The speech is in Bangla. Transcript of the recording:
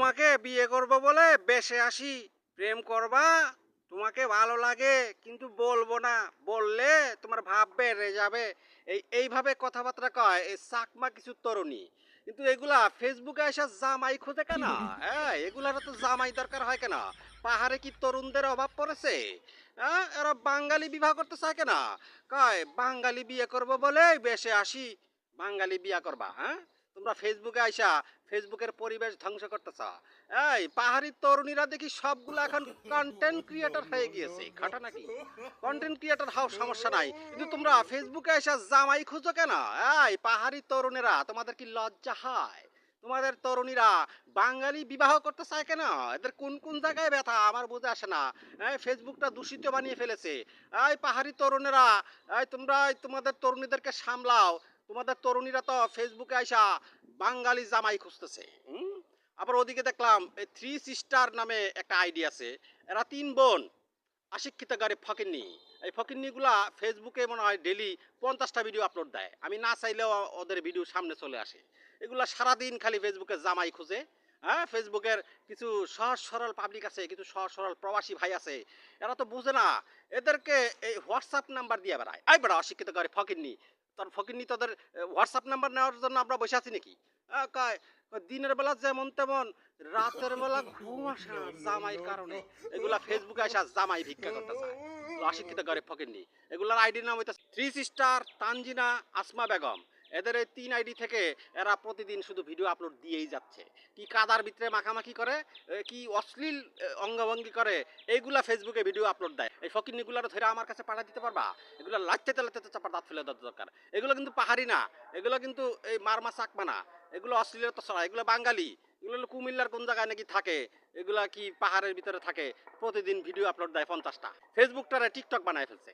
তোমাকে বিয়ে করব বলে বেশে আসি, প্রেম করবা, তোমাকে ভালো লাগে কিন্তু বলবো না, বললে তোমার ভাব বেড়ে যাবে। এইভাবে কথাবার্তা কয় এই চাকমা কিছু তরুণী। কিন্তু এগুলা ফেসবুকে এসে জামাই খোঁজে কেন? হ্যাঁ, এগুলার তো জামাই দরকার হয় কেন? পাহাড়ে কি তরুণদের অভাব পড়েছে? হ্যাঁ, এরা বাঙালি বিবাহ করতে চায় কেন? কয় বাঙালি বিয়ে করব বলে বেশে আসি। বাঙালি বিয়া করবা? হ্যাঁ, তোমরা ফেসবুকে আইসা ফেসবুকের পরিবেশ ধ্বংস করতেছ। এই পাহাড়ি তরুণীরা দেখি সবগুলো এখন কন্টেন্ট ক্রিয়েটর হয়ে গিয়েছে, ঘাটা নাকি? কন্টেন্ট ক্রিয়েটর হওয়ার সমস্যা নাই, কিন্তু তোমরা ফেসবুকে এসে জামাই খুঁজো কেন? এই পাহাড়ি তরুণীরা, তোমাদের কি লজ্জা হয়? তোমাদের তরুণীরা বাঙালি বিবাহ করতে চায় কেন? এদের কোন কোন জায়গায় ব্যথা আমার বুঝে আসে না। এই ফেসবুকটা দূষিত বানিয়ে ফেলেছে। এই পাহাড়ি তরুণেরা, এই তোমরা তোমাদের তরুণীদেরকে সামলাও। তোমাদের তরুণীরা তো ফেসবুকে আইসা বাঙালি জামাই খুঁজতেছে। আবার ওদিকে দেখলাম এই থ্রি সিস্টার নামে একটা আইডি আছে। এরা তিন বোন, অশিক্ষিত গাড়ি ফকিন্নি। এই ফকিন্নিগুলা ফেসবুকে মনে হয় ডেলি 50টা ভিডিও আপলোড দেয়। আমি না চাইলেও ওদের ভিডিও সামনে চলে আসে। এগুলা সারাদিন খালি ফেসবুকে জামাই খুঁজে। হ্যাঁ, ফেসবুকের কিছু সহজ সরল পাবলিক আছে, কিছু সহজ সরল প্রবাসী ভাই আছে, এরা তো বুঝে না। এদেরকে এই হোয়াটসঅ্যাপ নাম্বার দিয়ে বেড়ায়। এই বেড়া অশিক্ষিত গাড়ি ফকিন্নি, তোর ফকিন্নি, তোদের হোয়াটসঅ্যাপ নাম্বার নেওয়ার জন্য আমরা বসে আছি নাকি? কয় দিনের বেলা যেমন তেমন, রাতের বেলা ঘুম আসে না জামাইয়ের কারণে। এগুলা ফেসবুকে আসা জামাই ভিক্ষা করতে চায়, অশিক্ষিত গরিব ফকিরনি। এগুলার আইডির নাম হইতেছে থ্রি সিস্টার, তানজিনা, আসমা বেগম। এদের এই 3 আইডি থেকে এরা প্রতিদিন শুধু ভিডিও আপলোড দিয়েই যাচ্ছে। কি কাদার ভিতরে মাখামাখি করে, কি অশ্লীল অঙ্গভঙ্গি করে, এইগুলা ফেসবুকে ভিডিও আপলোড দেয়। এই ফকিরনিগুলার ধরে আমার কাছে পাঠা দিতে পারবা? এগুলো লাইতে লাইতে চাপা দাঁত ফেলে দেওয়া দরকার। এগুলো কিন্তু পাহাড়ি না, এগুলো কিন্তু এই মারমা চাকমা না, এগুলো অশ্লীলতা ছড়া, এগুলো বাঙালি। এগুলো কুমিল্লার কোন জায়গায় নাকি থাকে, এগুলা কি পাহাড়ের ভিতরে থাকে, প্রতিদিন ভিডিও আপলোড দেয় 50টা। ফেসবুকটারে টিকটক বানায় ফেলছে।